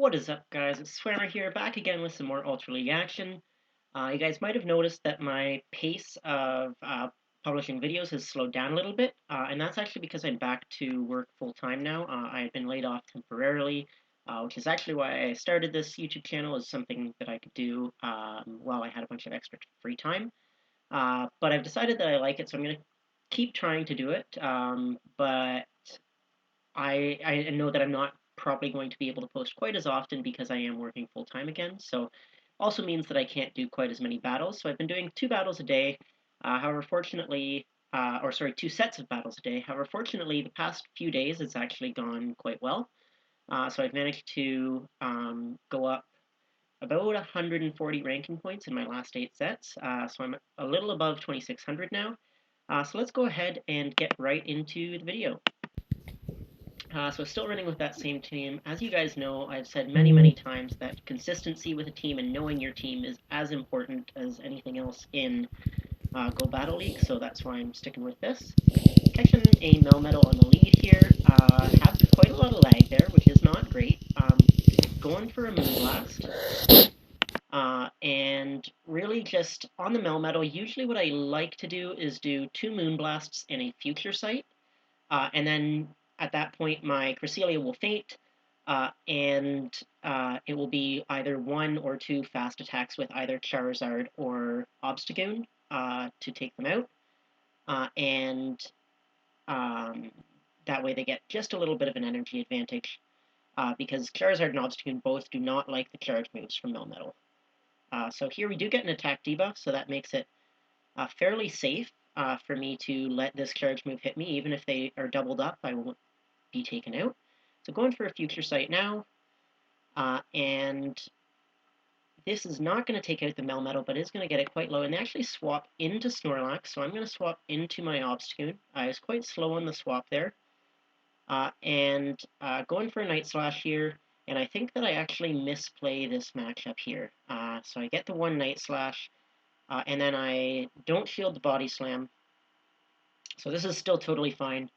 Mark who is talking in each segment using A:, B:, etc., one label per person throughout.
A: What is up, guys? It's Swammer here, back again with some more Ultra League action. You guys might have noticed that my pace of publishing videos has slowed down a little bit, and that's actually because I'm back to work full-time now. I had been laid off temporarily, which is actually why I started this YouTube channel, as something that I could do while I had a bunch of extra free time. But I've decided that I like it, so I'm going to keep trying to do it, but I know that I'm not probably going to be able to post quite as often because I am working full time again. So also means that I can't do quite as many battles. So I've been doing 2 battles a day. However, fortunately, or sorry, 2 sets of battles a day. However, fortunately, the past few days it's actually gone quite well. So I've managed to go up about 140 ranking points in my last 8 sets. So I'm a little above 2600 now. So let's go ahead and get right into the video. So still running with that same team. As you guys know, I've said many times that consistency with a team and knowing your team is as important as anything else in Go Battle League, so that's why I'm sticking with this. Catching a Melmetal on the lead here. Have quite a lot of lag there, which is not great. Going for a Moonblast. And really just on the Melmetal, usually what I like to do is do 2 Moonblasts and a Future Sight. And then at that point, my Cresselia will faint, and it will be either 1 or 2 fast attacks with either Charizard or Obstagoon to take them out. And that way they get just a little bit of an energy advantage, because Charizard and Obstagoon both do not like the charge moves from Melmetal. So here we do get an attack debuff, so that makes it fairly safe for me to let this charge move hit me. Even if they are doubled up, I won't be taken out. So going for a Future Sight now, and this is not going to take out the Melmetal, but is going to get it quite low, and they actually swap into Snorlax, so I'm going to swap into my Obstagoon. I was quite slow on the swap there, and going for a Night Slash here, and I think that I actually misplay this matchup here. So I get the 1 Night Slash, and then I don't shield the Body Slam, so this is still totally fine.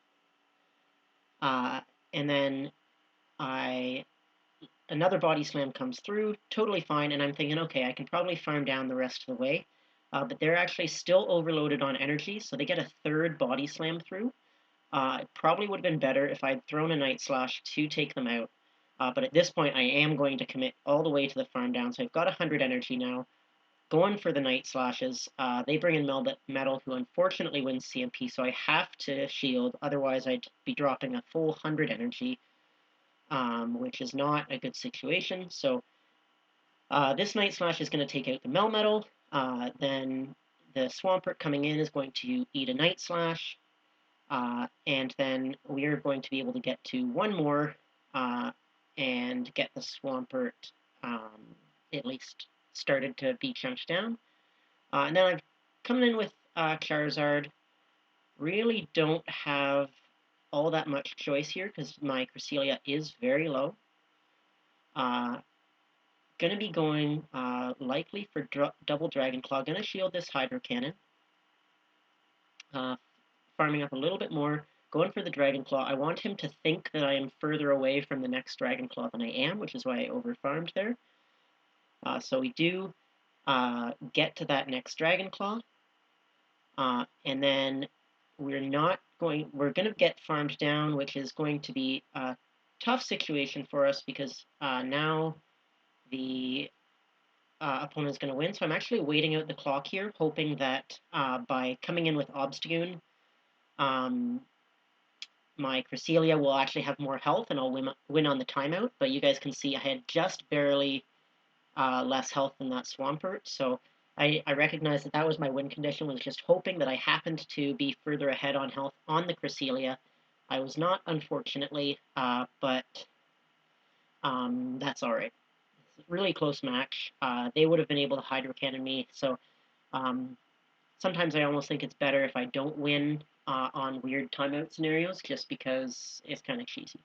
A: And then another Body Slam comes through, totally fine, and I'm thinking, okay, I can probably farm down the rest of the way. But they're actually still overloaded on energy, so they get a 3rd Body Slam through. It probably would have been better if I'd thrown a Night Slash to take them out. But at this point, I am going to commit all the way to the farm down, so I've got 100 energy now. Going for the Night Slashes. They bring in Metal, who unfortunately wins CMP, so I have to shield, otherwise I'd be dropping a full 100 energy, which is not a good situation. So this Night Slash is going to take out the Melmetal. Then the Swampert coming in is going to eat a Night Slash. And then we are going to be able to get to 1 more and get the Swampert at least started to be chunked down. And then I'm coming in with Charizard. Really don't have all that much choice here because my Cresselia is very low. Gonna be going likely for double Dragon Claw. Gonna shield this Hydro Cannon. Farming up a little bit more. Going for the Dragon Claw. I want him to think that I am further away from the next Dragon Claw than I am, which is why I overfarmed there. So we do get to that next Dragon Claw. And then we're going to get farmed down, which is going to be a tough situation for us because now the opponent's going to win. So I'm actually waiting out the clock here, hoping that by coming in with Obstagoon, my Cresselia will actually have more health and I'll win on the timeout. But you guys can see I had just barely less health than that Swampert, so I recognize that that was my win condition, was just hoping that I happened to be further ahead on health on the Cresselia. I was not, unfortunately, but that's alright. It's a really close match. They would have been able to Hydro Cannon me, so sometimes I almost think it's better if I don't win on weird timeout scenarios, just because it's kind of cheesy.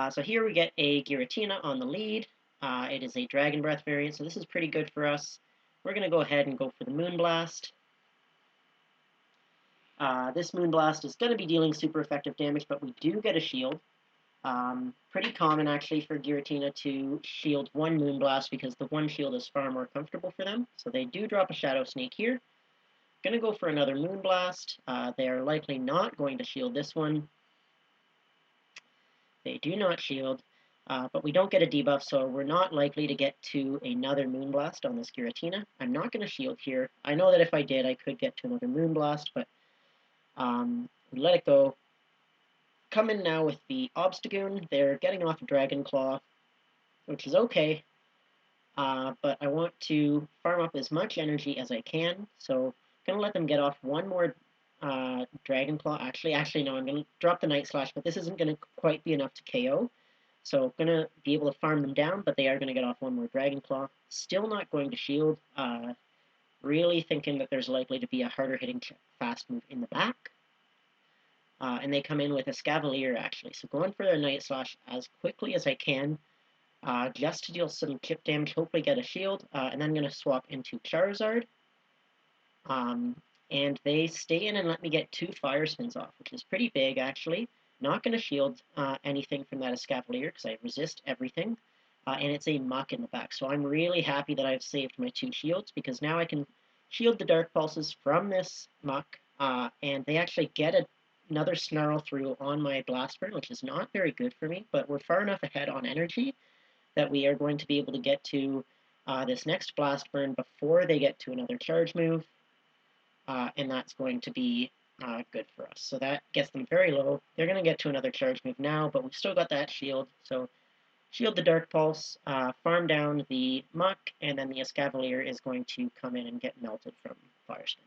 A: So here we get a Giratina on the lead. It is a Dragon Breath variant, so this is pretty good for us. We're going to go ahead and go for the Moonblast. This Moonblast is going to be dealing super effective damage, but we do get a shield. Pretty common actually for Giratina to shield one Moonblast because the one shield is far more comfortable for them. So they do drop a Shadow Sneak here. Gonna go for another Moonblast. They are likely not going to shield this one. They do not shield, but we don't get a debuff, so we're not likely to get to another Moonblast on this Giratina. I'm not going to shield here. I know that if I did, I could get to another Moonblast, but we let it go. Come in now with the Obstagoon. They're getting off a Dragon Claw, which is okay, but I want to farm up as much energy as I can, so I'm going to let them get off one more Dragon Claw. Actually, no, I'm going to drop the Night Slash, but this isn't going to quite be enough to KO. So I'm going to be able to farm them down, but they are going to get off one more Dragon Claw. Still not going to shield. Really thinking that there's likely to be a harder hitting fast move in the back. And they come in with a Scavalier, actually. So going for their Night Slash as quickly as I can, just to deal some chip damage, hopefully get a shield. And then I'm going to swap into Charizard. And they stay in and let me get 2 Fire Spins off, which is pretty big, actually. Not going to shield anything from that Escavalier, because I resist everything. And it's a Muck in the back, so I'm really happy that I've saved my 2 shields, because now I can shield the Dark Pulses from this Muck, and they actually get another Snarl through on my Blast Burn, which is not very good for me, but we're far enough ahead on energy that we are going to be able to get to this next Blast Burn before they get to another charge move. And that's going to be good for us. So that gets them very low. They're going to get to another charge move now, but we've still got that shield. So shield the Dark Pulse, farm down the Muck, and then the Escavalier is going to come in and get melted from Fire Spin.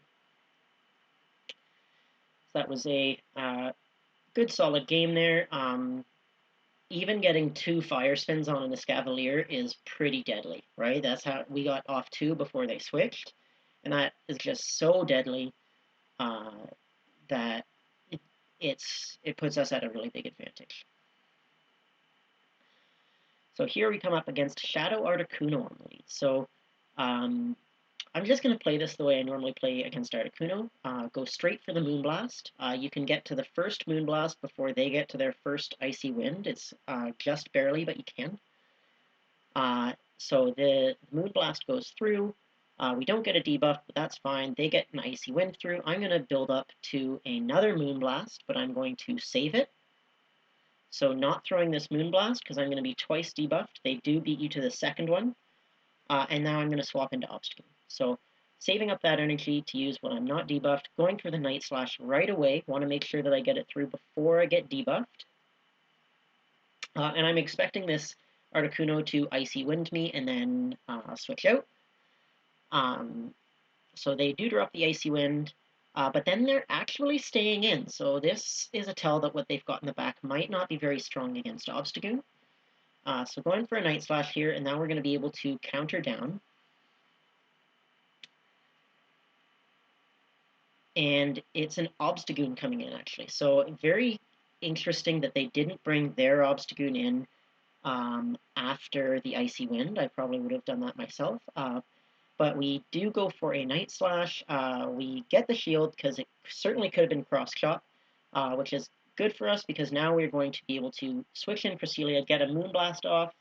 A: So that was a good solid game there. Even getting 2 Fire Spins on an Escavalier is pretty deadly, right? That's how we got off 2 before they switched, and that is just so deadly. That it puts us at a really big advantage. So here we come up against Shadow Articuno on the lead. So I'm just going to play this the way I normally play against Articuno. Go straight for the Moonblast. You can get to the first Moonblast before they get to their first Icy Wind. It's just barely, but you can. So the Moonblast goes through. We don't get a debuff, but that's fine. They get an Icy Wind through. I'm going to build up to another Moonblast, but I'm going to save it. So not throwing this Moonblast, because I'm going to be twice debuffed. They do beat you to the second one. And now I'm going to swap into Obstagoon. So saving up that energy to use when I'm not debuffed. Going for the Night Slash right away. Want to make sure that I get it through before I get debuffed. And I'm expecting this Articuno to Icy Wind me and then switch out. So they do drop the Icy Wind, but then they're actually staying in. So this is a tell that what they've got in the back might not be very strong against Obstagoon. So going for a Night Slash here, and now we're going to be able to counter down. And it's an Obstagoon coming in, actually. So very interesting that they didn't bring their Obstagoon in after the Icy Wind. I probably would have done that myself. But we do go for a Night Slash. We get the shield because it certainly could have been cross shot, which is good for us because now we're going to be able to switch in Cresselia, get a Moonblast off.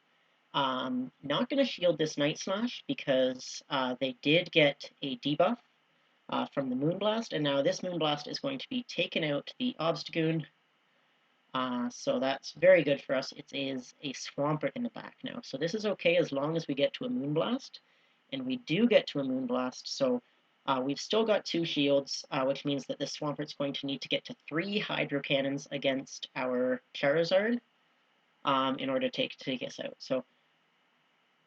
A: Not going to shield this Night Slash because they did get a debuff from the Moonblast, and now this Moonblast is going to be taken out the Obstagoon. So that's very good for us. It is a Swampert in the back now. So this is okay as long as we get to a Moonblast. And we do get to a Moonblast, so we've still got 2 shields, which means that this Swampert's going to need to get to 3 Hydro Cannons against our Charizard in order to take us out. So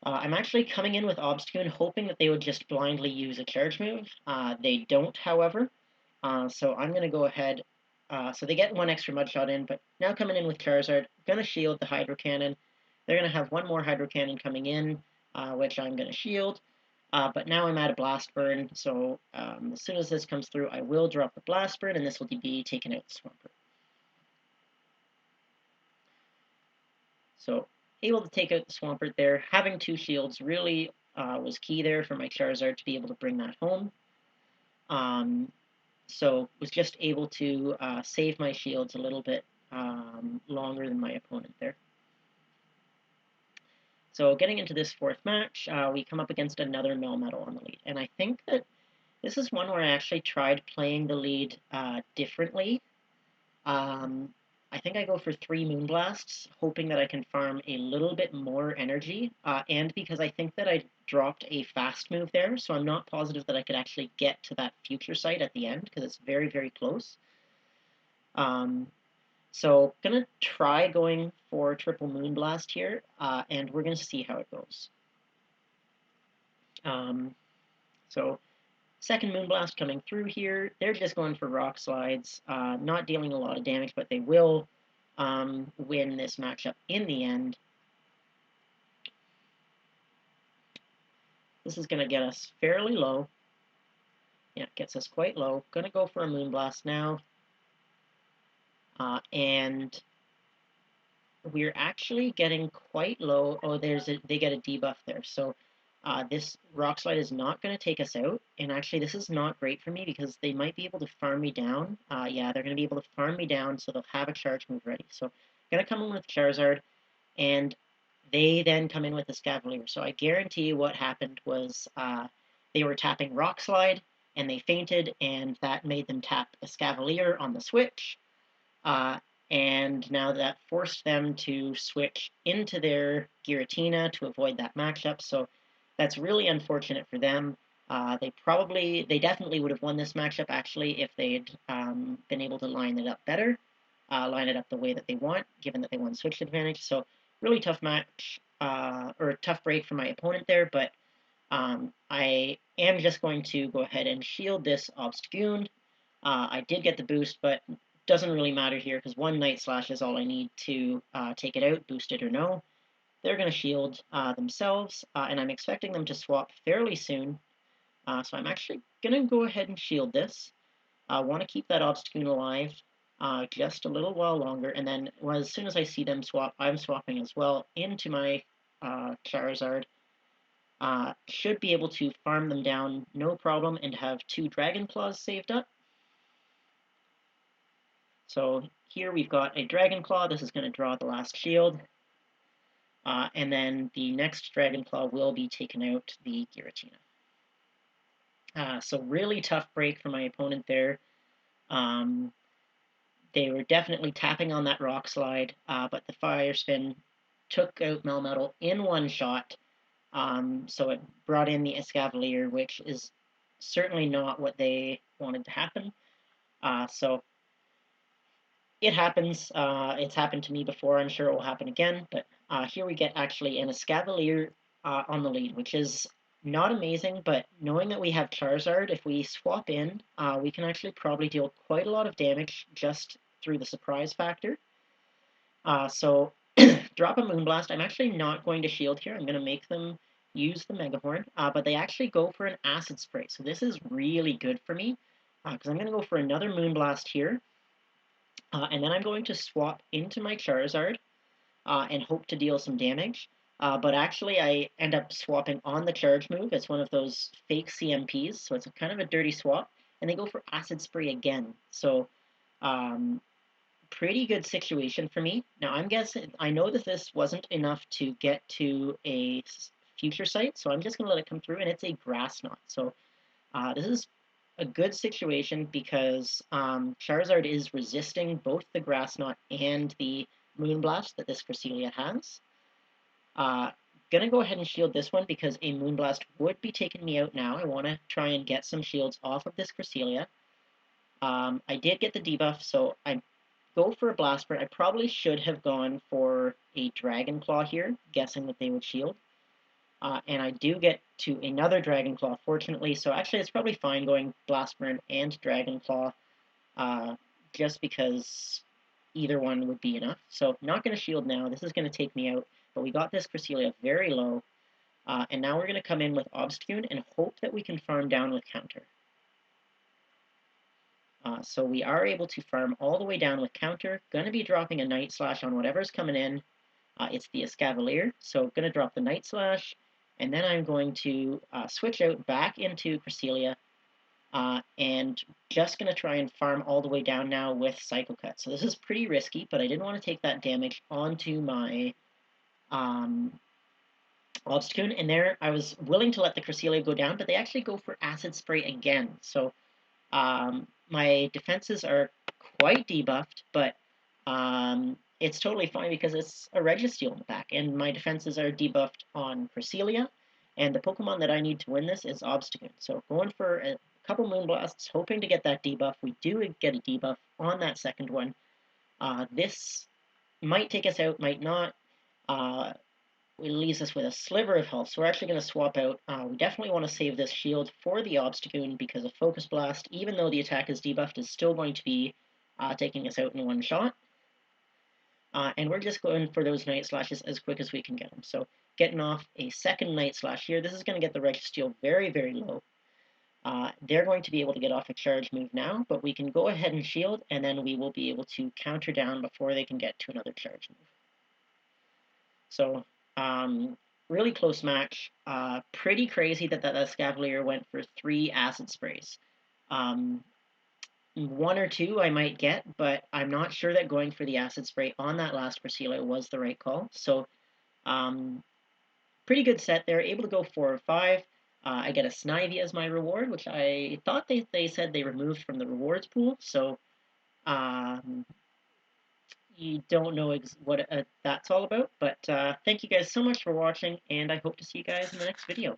A: I'm actually coming in with Obstagoon, hoping that they would just blindly use a charge move. They don't, however, so I'm going to go ahead. So they get 1 extra Mud Shot in, but now coming in with Charizard, going to shield the Hydro Cannon. They're going to have 1 more Hydro Cannon coming in, which I'm going to shield. But now I'm at a Blast Burn, so as soon as this comes through, I will drop the Blast Burn, and this will be taken out the Swampert. So, able to take out the Swampert there. Having 2 shields really was key there for my Charizard to be able to bring that home. So, was just able to save my shields a little bit longer than my opponent there. So getting into this fourth match, we come up against another Melmetal on the lead. And I think that this is one where I actually tried playing the lead differently. I think I go for 3 Moonblasts, hoping that I can farm a little bit more energy, and because I think that I dropped a fast move there, so I'm not positive that I could actually get to that future site at the end, because it's very, very close. So gonna try going for triple Moonblast here, and we're gonna see how it goes. So second Moonblast coming through here. They're just going for Rock Slides, not dealing a lot of damage, but they will win this matchup in the end. This is going to get us fairly low. Yeah, it gets us quite low. Going to go for a Moonblast now. And we're actually getting quite low. Oh, they get a debuff there. So this Rock Slide is not going to take us out. And actually, this is not great for me because they might be able to farm me down. Yeah, they're going to be able to farm me down, so they'll have a charge move ready. So I'm going to come in with Charizard, and they then come in with the Scavalier. So I guarantee you what happened was they were tapping Rock Slide, and they fainted, and that made them tap a Scavalier on the switch. And now that forced them to switch into their Giratina to avoid that matchup. So that's really unfortunate for them. They definitely would have won this matchup actually if they'd been able to line it up better, line it up the way that they want, given that they won switch advantage. So really tough match, or tough break for my opponent there, but I am just going to go ahead and shield this Obstagoon. I did get the boost, but doesn't really matter here because one Night Slash is all I need to take it out, boosted or no. They're going to shield themselves, and I'm expecting them to swap fairly soon. So I'm actually going to go ahead and shield this. I want to keep that Obstagoon alive just a little while longer, and then as soon as I see them swap, I'm swapping as well into my Charizard. Should be able to farm them down no problem and have 2 Dragon Claws saved up. So here we've got a Dragon Claw. This is going to draw the last shield. And then the next Dragon Claw will be taken out the Giratina. So really tough break for my opponent there. They were definitely tapping on that Rock Slide, but the Fire Spin took out Melmetal in one shot. So it brought in the Escavalier, which is certainly not what they wanted to happen. So it happens. It's happened to me before. I'm sure it will happen again. But here we get actually an Escavalier on the lead, which is not amazing. But knowing that we have Charizard, if we swap in, we can actually probably deal quite a lot of damage just through the surprise factor. So drop a Moonblast. I'm actually not going to shield here. I'm going to make them use the Mega Horn. But they actually go for an Acid Spray. So this is really good for me because I'm going to go for another Moonblast here. And then I'm going to swap into my Charizard and hope to deal some damage. But actually, I end up swapping on the charge move. It's one of those fake CMPs, so it's kind of a dirty swap. And they go for Acid Spray again. So, pretty good situation for me. Now, I know that this wasn't enough to get to a future site, so I'm just going to let it come through, and it's a Grass Knot. So, this is a good situation because Charizard is resisting both the Grass Knot and the Moonblast that this Cresselia has. Gonna go ahead and shield this one because a Moonblast would be taking me out now. I want to try and get some shields off of this Cresselia. I did get the debuff, so I go for a Blast Burn. I probably should have gone for a Dragon Claw here, guessing that they would shield. And I do get to another Dragon Claw, fortunately, so actually it's probably fine going Blast Burn and Dragon Claw, just because either one would be enough. So not going to shield now, this is going to take me out, but we got this Cresselia very low, and now we're going to come in with Obstagoon and hope that we can farm down with Counter. So we are able to farm all the way down with Counter, going to be dropping a Night Slash on whatever's coming in. It's the Escavalier, so going to drop the Night Slash, and then I'm going to switch out back into Cresselia, and just going to try and farm all the way down now with Psycho Cut. So this is pretty risky, but I didn't want to take that damage onto my Obstagoon, and there I was willing to let the Cresselia go down, but they actually go for Acid Spray again. So my defenses are quite debuffed, but it's totally fine because it's a Registeel in the back, and my defenses are debuffed on Cresselia, and the Pokemon that I need to win this is Obstagoon. So going for a couple Moonblasts, hoping to get that debuff. We do get a debuff on that second one. This might take us out, might not. It leaves us with a sliver of health, so we're actually going to swap out. We definitely want to save this shield for the Obstagoon because a Focus Blast, even though the attack is debuffed, is still going to be taking us out in one shot. And we're just going for those Night Slashes as quick as we can get them. So getting off a second Night Slash here, this is going to get the Registeel very, very low. They're going to be able to get off a charge move now, but we can go ahead and shield, and then we will be able to counter down before they can get to another charge move. So really close match. Pretty crazy that that Escavalier went for 3 Acid Sprays. 1 or 2 I might get, but I'm not sure that going for the Acid Spray on that last Cresselia was the right call. So pretty good set there. Able to go 4 or 5. I get a Snivy as my reward, which I thought they said they removed from the rewards pool. So you don't know what that's all about. But thank you guys so much for watching, and I hope to see you guys in the next video.